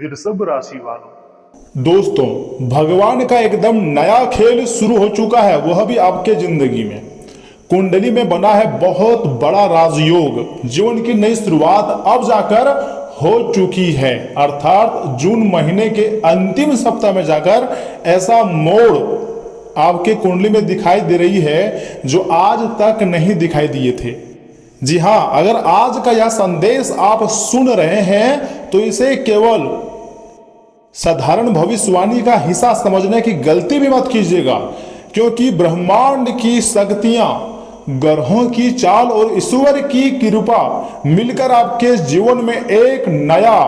वृषभ राशि वालों, दोस्तों, भगवान का एकदम नया खेल शुरू हो चुका है, वह भी आपके जिंदगी में। कुंडली में बना है बहुत बड़ा राजयोग। जीवन की नई शुरुआत अब जाकर हो चुकी है, अर्थात जून महीने के अंतिम सप्ताह में जाकर ऐसा मोड़ आपके कुंडली में दिखाई दे रही है जो आज तक नहीं दिखाई दिए थे। जी हाँ, अगर आज का यह संदेश आप सुन रहे हैं तो इसे केवल साधारण भविष्यवाणी का हिस्सा समझने की गलती भी मत कीजिएगा, क्योंकि ब्रह्मांड की शक्तियां, ग्रहों की चाल और ईश्वर की कृपा मिलकर आपके जीवन में एक नया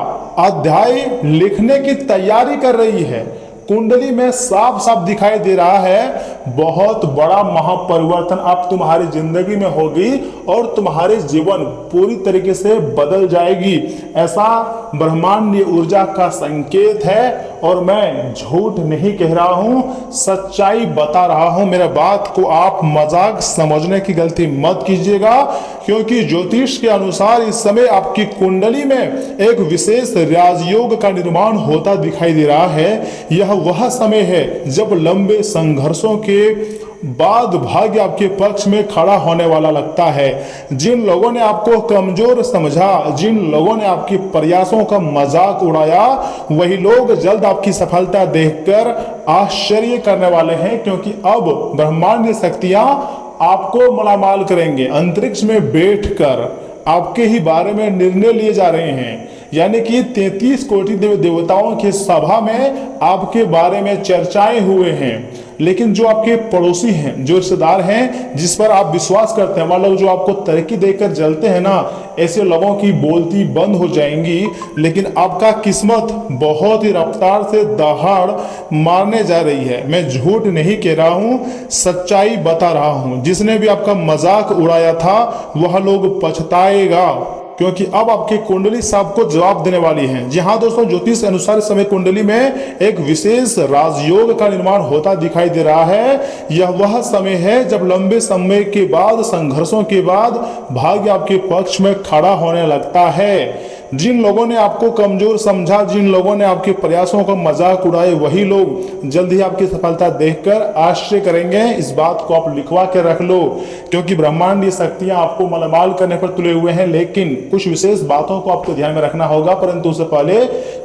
अध्याय लिखने की तैयारी कर रही है। कुंडली में साफ साफ दिखाई दे रहा है बहुत बड़ा महापरिवर्तन अब तुम्हारी जिंदगी में होगी और तुम्हारे जीवन पूरी तरीके से बदल जाएगी, ऐसा ब्रह्मांडीय ऊर्जा का संकेत है। और मैं झूठ नहीं कह रहा हूं, सच्चाई बता रहा हूं। मेरे बात को आप मजाक समझने की गलती मत कीजिएगा, क्योंकि ज्योतिष के अनुसार इस समय आपकी कुंडली में एक विशेष राजयोग का निर्माण होता दिखाई दे रहा है। यह वह समय है जब लंबे संघर्षों के बाद भाग्य आपके पक्ष में खड़ा होने वाला लगता है। जिन लोगों ने आपको कमजोर समझा, जिन लोगों ने आपके प्रयासों का मजाक उड़ाया, वही लोग जल्द आपकी सफलता देखकर आश्चर्य करने वाले हैं, क्योंकि अब ब्रह्मांड शक्तियां आपको मालामाल करेंगे। अंतरिक्ष में बैठकर आपके ही बारे में निर्णय लिए जा रहे हैं, यानी कि 33 कोटि देवताओं की सभा में आपके बारे में चर्चाएं हुए हैं। लेकिन जो आपके पड़ोसी हैं, जो रिश्तेदार हैं, जिस पर आप विश्वास करते हैं, मतलब जो आपको तरक्की देकर जलते हैं ना, ऐसे लोगों की बोलती बंद हो जाएंगी। लेकिन आपका किस्मत बहुत ही रफ्तार से दहाड़ मारने जा रही है। मैं झूठ नहीं कह रहा हूं, सच्चाई बता रहा हूं। जिसने भी आपका मजाक उड़ाया था वह लोग पछताएगा, क्योंकि अब आपकी कुंडली सबको जवाब देने वाली है। जी हाँ दोस्तों, ज्योतिष के अनुसार इस समय कुंडली में एक विशेष राजयोग का निर्माण होता दिखाई दे रहा है। यह वह समय है जब लंबे समय के बाद, संघर्षों के बाद भाग्य आपके पक्ष में खड़ा होने लगता है। जिन लोगों ने आपको कमजोर समझा, जिन लोगों ने आपके प्रयासों का मजाक उड़ाए, वही लोग जल्द ही आपकी सफलता देखकर आश्चर्य करेंगे। इस बात को आप लिखवा के रख लो, क्योंकि ब्रह्मांडीय शक्तियां आपको मालामाल करने पर तुले हुए हैं। लेकिन कुछ विशेष बातों को आपको ध्यान में रखना होगा। परंतु उससे पहले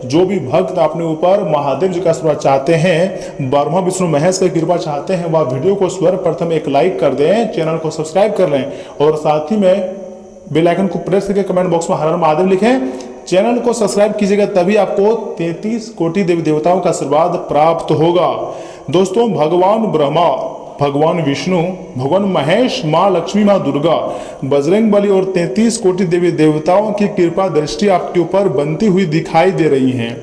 जो भी भक्त अपने ऊपर महादेव जी का आशीर्वाद चाहते हैं, ब्रह्मा विष्णु महेश की कृपा चाहते हैं, वह वीडियो को सर्वप्रथम एक लाइक कर दें, चैनल को सब्सक्राइब कर लें और साथ ही में बेल आइकन को प्रेस करके कमेंट बॉक्स में हर हर महादेव लिखें। चैनल को सब्सक्राइब कीजिएगा, तभी आपको 33 कोटि देवी देवताओं का आशीर्वाद प्राप्त होगा। दोस्तों, भगवान ब्रह्मा, भगवान विष्णु, भगवान महेश, माँ लक्ष्मी, माँ दुर्गा, बजरंगबली और 33 कोटि देवी देवताओं की कृपा दृष्टि आपके ऊपर बनती हुई दिखाई दे रही है।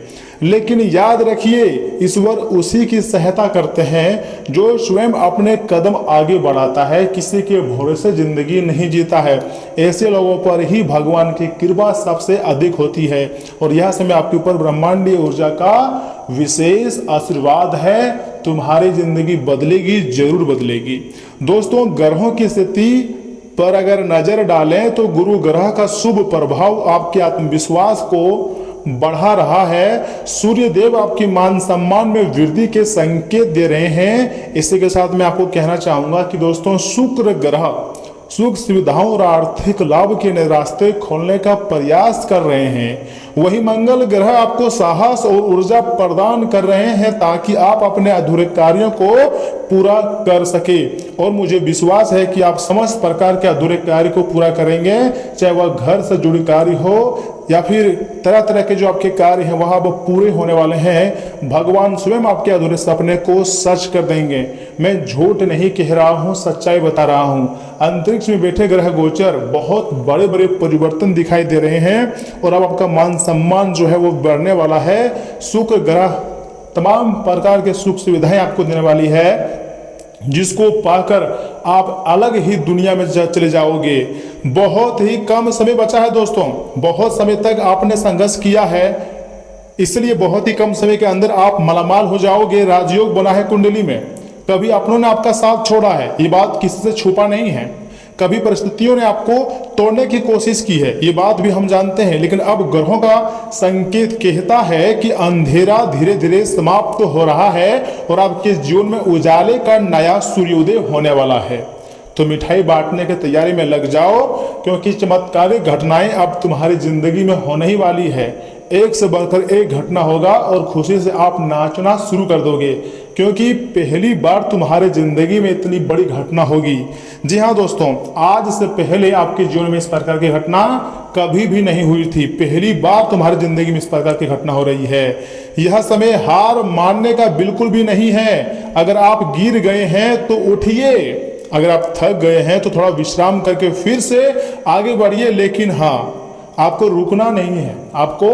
लेकिन याद रखिए, ईश्वर उसी की सहायता करते हैं जो स्वयं अपने कदम आगे बढ़ाता है, किसी के भरोसे जिंदगी नहीं जीता है। ऐसे लोगों पर ही भगवान की कृपा सबसे अधिक होती है। और यह समय आपके ऊपर ब्रह्मांडीय ऊर्जा का विशेष आशीर्वाद है। तुम्हारी जिंदगी बदलेगी, जरूर बदलेगी। दोस्तों, ग्रहों की स्थिति पर अगर नजर डालें तो गुरु ग्रह का शुभ प्रभाव आपके आत्मविश्वास को बढ़ा रहा है। सूर्य देव आपकी मान सम्मान में वृद्धि के संकेत दे रहे हैं। इसी के साथ मैं आपको कहना चाहूंगा कि दोस्तों, शुक्र ग्रह सुख सुविधाओं और आर्थिक लाभ के नए रास्ते खोलने का प्रयास कर रहे हैं। वही मंगल ग्रह आपको साहस और ऊर्जा प्रदान कर रहे हैं ताकि आप अपने अधूरे कार्यों को पूरा कर सके। और मुझे विश्वास है कि आप समस्त प्रकार के अधूरे कार्य को पूरा करेंगे, चाहे वह घर से जुड़ी कार्य हो या फिर तरह तरह के जो आपके कार्य हैं वह अब पूरे होने वाले हैं। भगवान स्वयं आपके अधूरे सपने को सच कर देंगे। मैं झूठ नहीं कह रहा हूं, सच्चाई बता रहा हूं। अंतरिक्ष में बैठे ग्रह गोचर बहुत बड़े बड़े परिवर्तन दिखाई दे रहे हैं और अब आपका मान सम्मान जो है वो बढ़ने वाला है। शुक्र ग्रह तमाम प्रकार के सुख सुविधाएं आपको देने वाली है, जिसको पाकर आप अलग ही दुनिया में चले जाओगे। बहुत ही कम समय बचा है दोस्तों, बहुत समय तक आपने संघर्ष किया है, इसलिए बहुत ही कम समय के अंदर आप मालामाल हो जाओगे। राजयोग बना है कुंडली में, कभी अपनों ने आपका साथ छोड़ा है, ये बात किसी से छुपा नहीं है। कभी परिस्थितियों ने आपको तोड़ने की कोशिश की है, ये बात भी हम जानते हैं, लेकिन अब ग्रहों का संकेत कहता है कि अंधेरा धीरे धीरे समाप्त हो रहा है और आपके जीवन में उजाले का नया सूर्योदय होने वाला है। तो मिठाई बांटने की तैयारी में लग जाओ, क्योंकि चमत्कारिक घटनाएं अब तुम्हारी जिंदगी में होने ही वाली है। एक से बढ़कर एक घटना होगा और खुशी से आप नाचना शुरू कर दोगे, क्योंकि पहली बार तुम्हारे जिंदगी में इतनी बड़ी घटना होगी। जी हाँ दोस्तों, आज से पहले आपके जीवन में इस प्रकार की घटना कभी भी नहीं हुई थी। पहली बार तुम्हारी जिंदगी में इस प्रकार की घटना हो रही है। यह समय हार मानने का बिल्कुल भी नहीं है। अगर आप गिर गए हैं तो उठिए, अगर आप थक गए हैं तो थोड़ा विश्राम करके फिर से आगे बढ़िए, लेकिन हाँ, आपको रुकना नहीं है, आपको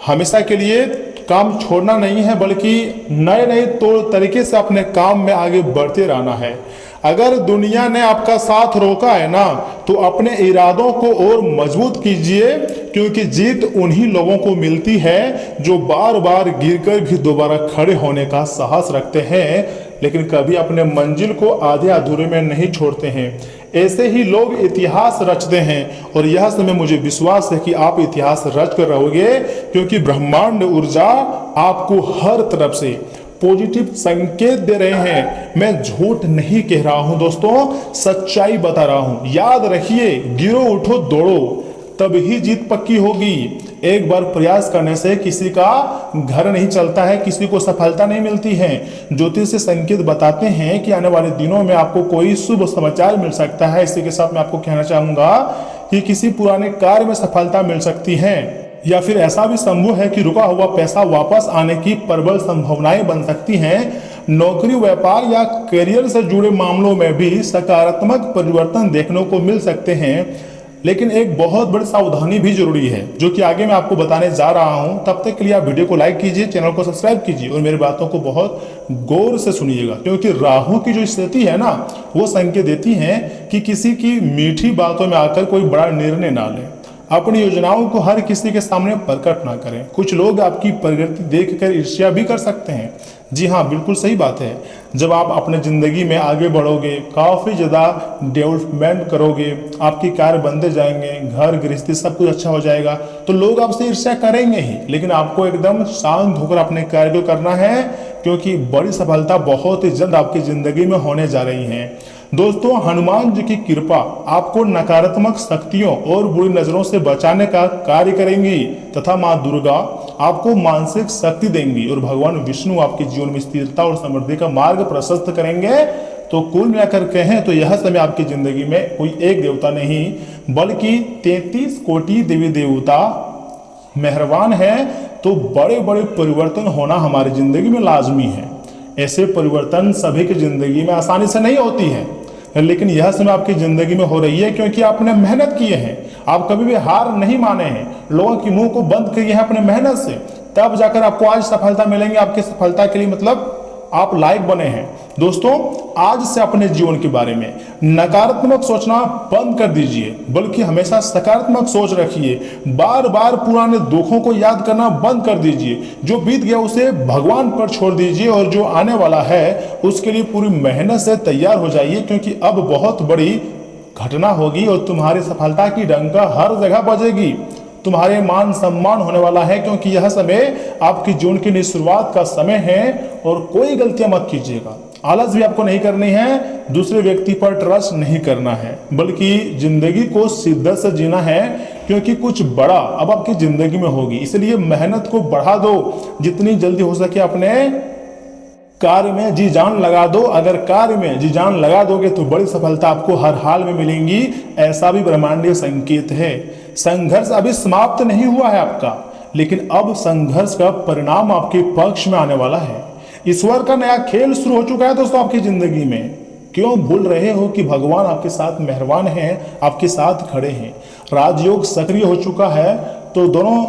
हमेशा के लिए काम छोड़ना नहीं है, बल्कि नए नए तरीके से अपने काम में आगे बढ़ते रहना है। अगर दुनिया ने आपका साथ रोका है ना, तो अपने इरादों को और मजबूत कीजिए, क्योंकि जीत उन्हीं लोगों को मिलती है जो बार बार गिरकर भी दोबारा खड़े होने का साहस रखते हैं, लेकिन कभी अपने मंजिल को आधे अधूरे में नहीं छोड़ते हैं। ऐसे ही लोग इतिहास रचते हैं, और यह समय मुझे विश्वास है कि आप इतिहास रच कर रहोगे, क्योंकि ब्रह्मांड ऊर्जा आपको हर तरफ से पॉजिटिव संकेत दे रहे हैं। मैं झूठ नहीं कह रहा हूं दोस्तों, सच्चाई बता रहा हूं। याद रखिए, गिरो उठो दौड़ो, तभी जीत पक्की होगी। एक बार प्रयास करने से किसी का घर नहीं चलता है, किसी को सफलता नहीं मिलती है। ज्योतिष से संकेत बताते हैं कि आने वाले दिनों में आपको कोई शुभ समाचार मिल सकता है। इसी के साथ मैं आपको कहना चाहूंगा कि किसी पुराने कार्य में सफलता मिल सकती है, या फिर ऐसा भी संभव है कि रुका हुआ पैसा वापस आने की प्रबल संभावनाएं बन सकती हैं। नौकरी, व्यापार या करियर से जुड़े मामलों में भी सकारात्मक परिवर्तन देखने को मिल सकते हैं, लेकिन एक बहुत बड़ी सावधानी भी जरूरी है, जो कि आगे मैं आपको बताने जा रहा हूं। तब तक के लिए आप वीडियो को लाइक कीजिए, चैनल को सब्सक्राइब कीजिए और मेरी बातों को बहुत गौर से सुनिएगा, क्योंकि राहु की जो स्थिति है ना, वो संकेत देती है कि किसी की मीठी बातों में आकर कोई बड़ा निर्णय ना लें। अपनी योजनाओं को हर किसी के सामने प्रकट ना करें। कुछ लोग आपकी प्रगति देखकर ईर्ष्या भी कर सकते हैं। जी हाँ, बिल्कुल सही बात है। जब आप अपने जिंदगी में आगे बढ़ोगे, काफी ज्यादा डेवलपमेंट करोगे, आपकी कार्य बनते जाएंगे, घर गृहस्थी सब कुछ अच्छा हो जाएगा, तो लोग आपसे ईर्ष्या करेंगे ही, लेकिन आपको एकदम शांत होकर अपने कार्य को करना है, क्योंकि बड़ी सफलता बहुत ही जल्द आपकी जिंदगी में होने जा रही है। दोस्तों, हनुमान जी की कृपा आपको नकारात्मक शक्तियों और बुरी नजरों से बचाने का कार्य करेंगी, तथा माँ दुर्गा आपको मानसिक शक्ति देंगी, और भगवान विष्णु आपके जीवन में स्थिरता और समृद्धि का मार्ग प्रशस्त करेंगे। तो कुल मिलाकर कहें तो यह समय आपकी जिंदगी में कोई एक देवता नहीं, बल्कि 33 कोटि देवी देवता मेहरबान है। तो बड़े बड़े परिवर्तन होना हमारी जिंदगी में लाजमी है। ऐसे परिवर्तन सभी की जिंदगी में आसानी से नहीं होती है, लेकिन यह समय आपकी जिंदगी में हो रही है, क्योंकि आपने मेहनत किए हैं। आप कभी भी हार नहीं माने हैं, लोगों के मुंह को बंद किए हैं अपने मेहनत से, तब जाकर आपको आज सफलता मिलेंगी। आपकी सफलता के लिए मतलब आप लायक बने हैं। दोस्तों, आज से अपने जीवन के बारे में नकारात्मक सोचना बंद कर दीजिए, बल्कि हमेशा सकारात्मक सोच रखिए। बार बार पुराने दुखों को याद करना बंद कर दीजिए। जो बीत गया उसे भगवान पर छोड़ दीजिए, और जो आने वाला है उसके लिए पूरी मेहनत से तैयार हो जाइए, क्योंकि अब बहुत बड़ी घटना होगी और तुम्हारी सफलता की डंका हर जगह बजेगी। तुम्हारे मान सम्मान होने वाला है, क्योंकि यह समय आपकी जीवन की नई शुरुआत का समय है। और कोई गलतियां मत कीजिएगा, आलस भी आपको नहीं करनी है, दूसरे व्यक्ति पर ट्रस्ट नहीं करना है, बल्कि जिंदगी को शिद्दत से जीना है, क्योंकि कुछ बड़ा अब आपकी जिंदगी में होगी। इसलिए मेहनत को बढ़ा दो, जितनी जल्दी हो सके अपने कार्य में जी जान लगा दो। अगर कार्य में जी जान लगा दोगे तो बड़ी सफलता आपको हर हाल में मिलेंगी, ऐसा भी ब्रह्मांडीय संकेत है। संघर्ष अभी समाप्त नहीं हुआ है आपका, लेकिन अब संघर्ष का परिणाम आपके पक्ष में आने वाला है। ईश्वर का नया खेल शुरू हो चुका है दोस्तों आपकी जिंदगी में। क्यों भूल रहे हो कि भगवान आपके साथ मेहरबान हैं, आपके साथ खड़े हैं। राजयोग सक्रिय हो चुका है, तो दोनों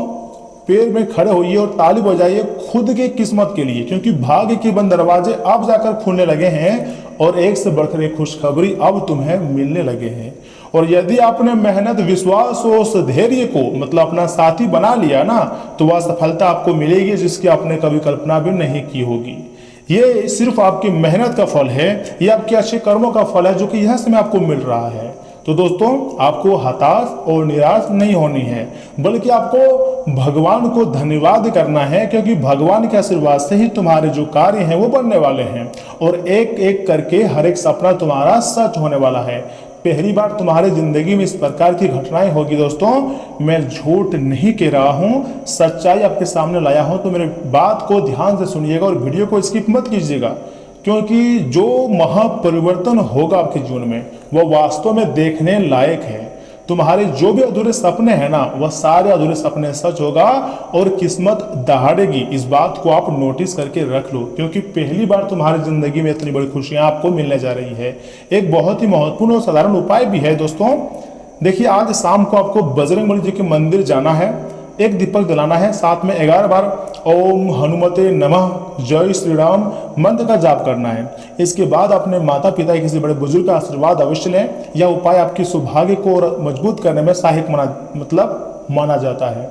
पैर में खड़े होइए और ताली बजाइए खुद की किस्मत के लिए, क्योंकि भाग्य के बंद दरवाजे अब जाकर खुलने लगे हैं, और एक से बढ़कर एक खुशखबरी अब तुम्हें मिलने लगे हैं। और यदि आपने मेहनत, विश्वास और धैर्य को मतलब अपना साथी बना लिया ना, तो वह सफलता आपको मिलेगी जिसकी आपने कभी कल्पना भी नहीं की होगी। ये सिर्फ आपकी मेहनत का फल है, ये आपके अच्छे कर्मों का फल है जो कि यह समय आपको मिल रहा है। तो दोस्तों, आपको हताश और निराश नहीं होनी है, बल्कि आपको भगवान को धन्यवाद करना है, क्योंकि भगवान के आशीर्वाद से ही तुम्हारे जो कार्य हैं वो बनने वाले हैं और एक एक करके हर एक सपना तुम्हारा सच होने वाला है। पहली बार तुम्हारी जिंदगी में इस प्रकार की घटनाएं होगी दोस्तों, मैं झूठ नहीं कह रहा हूं, सच्चाई आपके सामने लाया हूं। तो मेरे बात को ध्यान से सुनिएगा और वीडियो को स्किप मत कीजिएगा, क्योंकि जो महापरिवर्तन होगा आपके जीवन में वह वास्तव में देखने लायक है। तुम्हारे जो भी अधूरे सपने हैं ना, वह सारे अधूरे सपने सच होगा और किस्मत दहाड़ेगी। इस बात को आप नोटिस करके रख लो, क्योंकि पहली बार तुम्हारी जिंदगी में इतनी बड़ी खुशियां आपको मिलने जा रही है। एक बहुत ही महत्वपूर्ण और साधारण उपाय भी है दोस्तों। देखिए, आज शाम को आपको बजरंगबली जी के मंदिर जाना है, एक दीपक जलाना है, साथ में 11 बार ओम हनुमते नमः जय श्री राम मंत्र का जाप करना है। इसके बाद अपने माता पिता या किसी बड़े बुजुर्ग का आशीर्वाद अवश्य लें। यह उपाय आपकी सौभाग्य को और मजबूत करने में सहायक माना जाता है।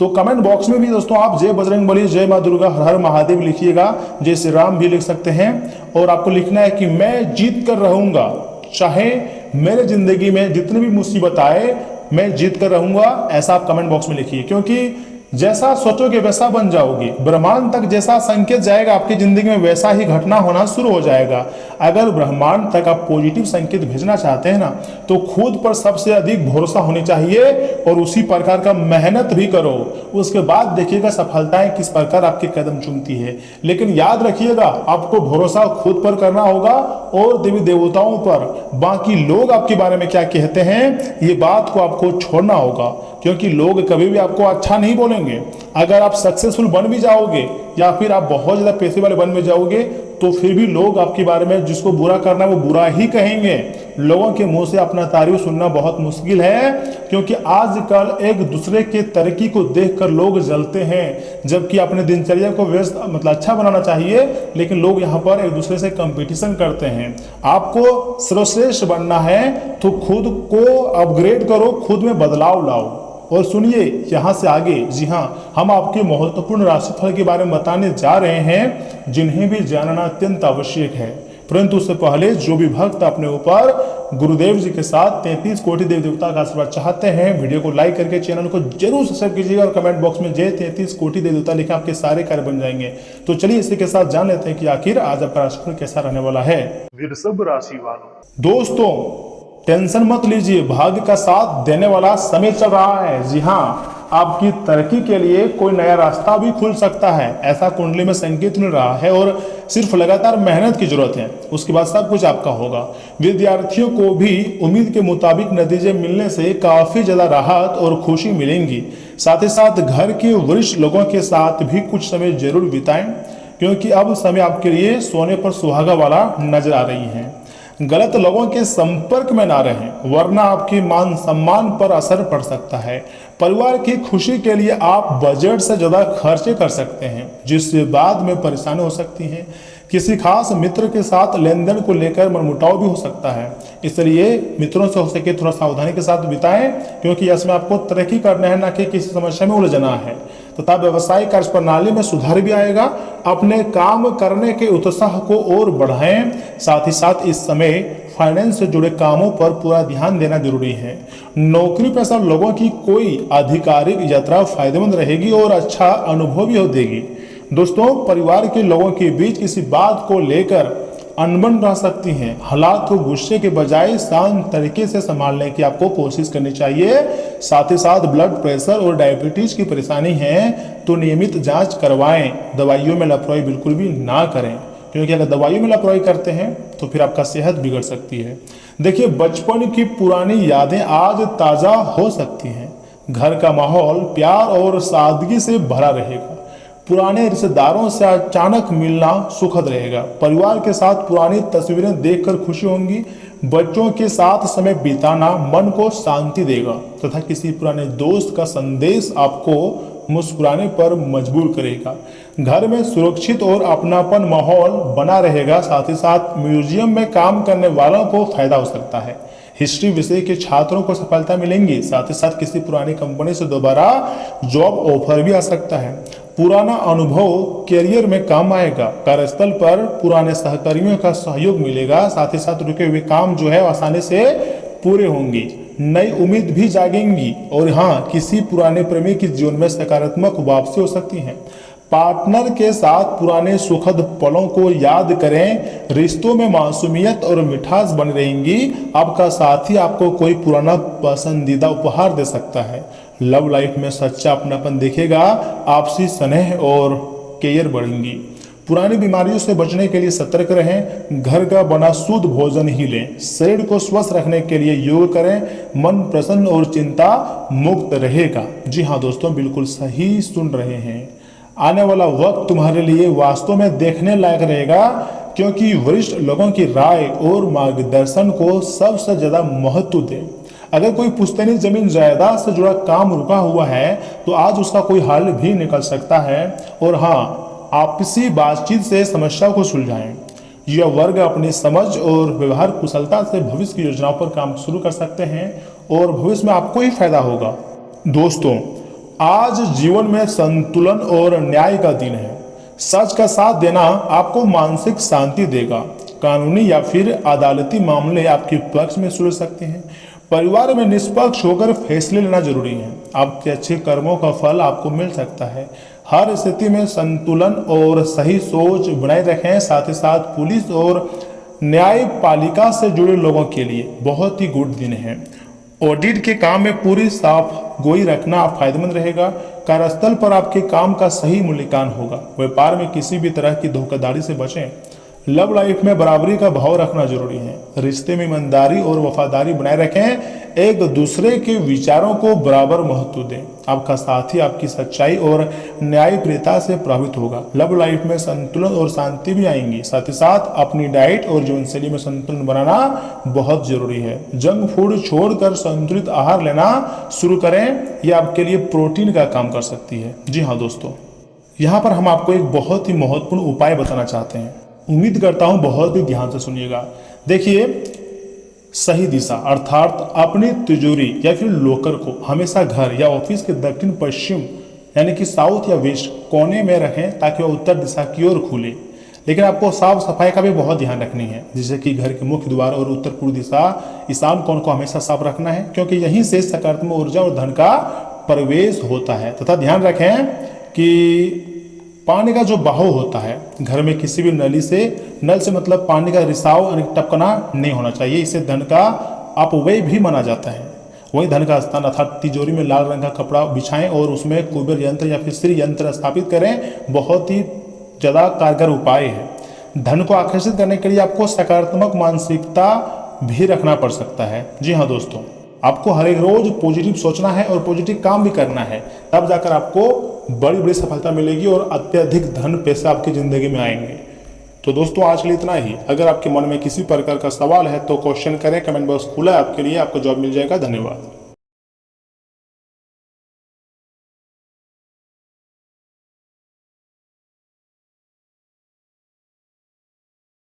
तो कमेंट बॉक्स में भी दोस्तों आप जय बजरंगबली, जय माँ दुर्गा, हर हर महादेव लिखिएगा, जय श्री राम भी लिख सकते हैं। और आपको लिखना है कि मैं जीत कर रहूंगा, चाहे मेरे जिंदगी में जितनी भी मुसीबत आए मैं जीत कर रहूंगा, ऐसा आप कमेंट बॉक्स में लिखिए। क्योंकि जैसा सोचोगे वैसा बन जाओगे, ब्रह्मांड तक जैसा संकेत जाएगा आपकी जिंदगी में वैसा ही घटना होना शुरू हो जाएगा। अगर ब्रह्मांड तक आप पॉजिटिव संकेत भेजना चाहते हैं ना, तो खुद पर सबसे अधिक भरोसा होनी चाहिए और उसी प्रकार का मेहनत भी करो। उसके बाद देखिएगा सफलताएं किस प्रकार आपके कदम चूमती है। लेकिन याद रखिएगा, आपको भरोसा खुद पर करना होगा और देवी देवताओं पर। बाकी लोग आपके बारे में क्या कहते हैं, ये बात को आपको छोड़ना होगा, क्योंकि लोग कभी भी आपको अच्छा नहीं बोलेंगे। अगर आप सक्सेसफुल बन भी जाओगे या फिर आप बहुत ज्यादा पैसे वाले बन भी जाओगे, तो फिर भी लोग आपके बारे में जिसको बुरा करना है वो बुरा ही कहेंगे। लोगों के मुंह से अपना तारीफ सुनना बहुत मुश्किल है, क्योंकि आजकल एक दूसरे के तरक्की को देखकर लोग जलते हैं, जबकि अपने दिनचर्या को व्यस्त अच्छा बनाना चाहिए, लेकिन लोग यहाँ पर एक दूसरे से कंपटीशन करते हैं। आपको सर्वश्रेष्ठ बनना है तो खुद को अपग्रेड करो, खुद में बदलाव लाओ। और सुनिए यहाँ से आगे, जी हाँ, हम आपके महत्वपूर्ण राशिफल के बारे में बताने जा रहे हैं, जिन्हें भी जानना अत्यंत आवश्यक है। परंतु उससे पहले जो भी भक्त अपने ऊपर गुरुदेव जी के साथ 33 कोटि देव देवता का आशीर्वाद चाहते हैं, वीडियो को लाइक करके चैनल को जरूर सब्सक्राइब कीजिएगा और कमेंट बॉक्स में जय 33 कोटि देव देवता लिखा, आपके सारे कार्य बन जाएंगे। तो चलिए इसी के साथ जान लेते हैं कि आखिर आज आपका राशिफल कैसा रहने वाला है। वृषभ राशि वालों, दोस्तों टेंशन मत लीजिए, भाग्य का साथ देने वाला समय चल रहा है। जी हाँ, आपकी तरक्की के लिए कोई नया रास्ता भी खुल सकता है, ऐसा कुंडली में संकेत मिल रहा है। और सिर्फ लगातार मेहनत की जरूरत है, उसके बाद सब कुछ आपका होगा। विद्यार्थियों को भी उम्मीद के मुताबिक नतीजे मिलने से काफी ज्यादा राहत और खुशी मिलेंगी। साथ ही साथ घर के वरिष्ठ लोगों के साथ भी कुछ समय जरूर बिताएं, क्योंकि अब समय आपके लिए सोने पर सुहागा वाला नजर आ रही है। गलत लोगों के संपर्क में ना रहें, वरना आपके मान सम्मान पर असर पड़ सकता है। परिवार की खुशी के लिए आप बजट से ज्यादा खर्चे कर सकते हैं, जिससे बाद में परेशानी हो सकती है। किसी खास मित्र के साथ लेन देन को लेकर मनमुटाव भी हो सकता है, इसलिए मित्रों से हो सके थोड़ा सावधानी के साथ बिताएं, क्योंकि इसमें आपको तरक्की करना है, ना कि किसी समस्या में उलझना है। तथा व्यवसायिक कार्य प्रणाली में सुधार भी आएगा। अपने काम करने के उत्साह को और बढ़ाएं। साथ ही साथ इस समय फाइनेंस से जुड़े कामों पर पूरा ध्यान देना जरूरी है। नौकरी पेशा लोगों की कोई आधिकारिक यात्रा फायदेमंद रहेगी और अच्छा अनुभव भी देगी। दोस्तों, परिवार के लोगों के बीच किसी बात को लेकर अनबन रह सकती हैं। हालात को गुस्से के बजाय शांत तरीके से संभालने की आपको कोशिश करनी चाहिए। साथ ही साथ ब्लड प्रेशर और डायबिटीज की परेशानी है तो नियमित जांच करवाएं। दवाइयों में लापरवाही बिल्कुल भी ना करें, क्योंकि अगर दवाइयों में लापरवाही करते हैं तो फिर आपका सेहत बिगड़ सकती है। देखिए, बचपन की पुरानी यादें आज ताज़ा हो सकती हैं। घर का माहौल प्यार और सादगी से भरा रहेगा। पुराने रिश्तेदारों से अचानक मिलना सुखद रहेगा। परिवार के साथ पुरानी तस्वीरें देखकर खुशी होंगी। बच्चों के साथ समय बिताना मन को शांति देगा तथा किसी पुराने दोस्त का संदेश आपको मुस्कुराने पर मजबूर करेगा। घर में सुरक्षित और अपनापन माहौल बना रहेगा। साथ ही साथ म्यूजियम में काम करने वालों को फायदा हो सकता है। हिस्ट्री विषय के छात्रों को सफलता मिलेंगी। साथ ही साथ किसी पुरानी कंपनी से दोबारा जॉब ऑफर भी आ सकता है। पुराना अनुभव करियर में काम आएगा। कार्यस्थल पर पुराने सहकर्मियों का सहयोग मिलेगा। साथ ही साथ रुके हुए काम जो है आसानी से पूरे होंगे। नई उम्मीद भी जागेंगी। और हाँ, किसी पुराने प्रेमी के जीवन में सकारात्मक वापसी हो सकती है। पार्टनर के साथ पुराने सुखद पलों को याद करें। रिश्तों में मासूमियत और मिठास बनी रहेंगी। आपका साथी आपको कोई पुराना पसंदीदा उपहार दे सकता है। लव लाइफ में सच्चा अपनापन दिखेगा। आपसी स्नेह और केयर बढ़ेंगी। पुरानी बीमारियों से बचने के लिए सतर्क रहें। घर का बना शुद्ध भोजन ही लें। शरीर को स्वस्थ रखने के लिए योग करें। मन प्रसन्न और चिंता मुक्त रहेगा। जी हाँ दोस्तों, बिल्कुल सही सुन रहे हैं। आने वाला वक्त तुम्हारे लिए वास्तव में देखने लायक रहेगा, क्योंकि वरिष्ठ लोगों की राय और मार्गदर्शन को सबसे ज्यादा महत्व दें। अगर कोई पुश्तैनी जमीन जायदाद से जुड़ा काम रुका हुआ है तो आज उसका कोई हल भी निकल सकता है। और हाँ, आपसी बातचीत से समस्या को सुलझाएं। यह वर्ग अपनी समझ और व्यवहार कुशलता से भविष्य की योजनाओं पर काम शुरू कर सकते हैं और भविष्य में आपको ही फायदा होगा। दोस्तों, आज जीवन में संतुलन और न्याय का दिन है। सच का साथ देना आपको मानसिक शांति देगा। कानूनी या फिर अदालती मामले आपके पक्ष में सुलझ सकते हैं। परिवार में निष्पक्ष होकर फैसले लेना जरूरी है। आपके अच्छे कर्मों का फल आपको मिल सकता है। हर स्थिति में संतुलन और सही सोच बनाए रखें। साथ ही साथ पुलिस और न्यायपालिका से जुड़े लोगों के लिए बहुत ही गुड दिन है। ऑडिट के काम में पूरी साफ गोई रखना फायदेमंद रहेगा। कार्यस्थल पर आपके काम का सही मूल्यांकन होगा। व्यापार में किसी भी तरह की धोखाधड़ी से बचें। लव लाइफ में बराबरी का भाव रखना जरूरी है। रिश्ते में ईमानदारी और वफादारी बनाए रखें। एक दूसरे के विचारों को बराबर महत्व दें। आपका साथी आपकी सच्चाई और न्यायप्रियता से प्रभावित होगा। लव लाइफ में संतुलन और शांति भी आएंगी। साथ ही साथ अपनी डाइट और जीवनशैली में संतुलन बनाना बहुत जरूरी है। जंक फूड छोड़कर संतुलित आहार लेना शुरू करें। यह आपके लिए प्रोटीन का काम कर सकती है। जी हाँ दोस्तों, यहाँ पर हम आपको एक बहुत ही महत्वपूर्ण उपाय बताना चाहते हैं। उम्मीद करता हूं बहुत ही ध्यान से सुनिएगा। देखिए, सही दिशा अर्थात अपनी तिजोरी या फिर लॉकर को हमेशा घर या ऑफिस के दक्षिण पश्चिम यानी कि साउथ या वेस्ट कोने में रखें, ताकि वह उत्तर दिशा की ओर खुले। लेकिन आपको साफ सफाई का भी बहुत ध्यान रखनी है, जैसे कि घर के मुख्य द्वार और उत्तर पूर्व दिशा ईशान कोण को हमेशा साफ रखना है, क्योंकि यहीं से सकारात्मक ऊर्जा और धन का प्रवेश होता है। तथा ध्यान रखें कि पानी का जो बहाव होता है घर में किसी भी नल से मतलब पानी का रिसाव यानी टपकना नहीं होना चाहिए। इससे धन का अपव्यय भी माना जाता है। वही धन का स्थान अर्थात तिजोरी में लाल रंग का कपड़ा बिछाएं और उसमें कुबेर यंत्र या फिर श्री यंत्र स्थापित करें। बहुत ही ज़्यादा कारगर उपाय है। धन को आकर्षित करने के लिए आपको सकारात्मक मानसिकता भी रखना पड़ सकता है। जी हाँ दोस्तों, आपको हर एक रोज पॉजिटिव सोचना है और पॉजिटिव काम भी करना है, तब जाकर आपको बड़ी बड़ी सफलता मिलेगी और अत्यधिक धन पैसे आपकी जिंदगी में आएंगे। तो दोस्तों, आज के लिए इतना ही। अगर आपके मन में किसी प्रकार का सवाल है तो क्वेश्चन करें। कमेंट बॉक्स खुला है आपके लिए, आपको जवाब मिल जाएगा। धन्यवाद।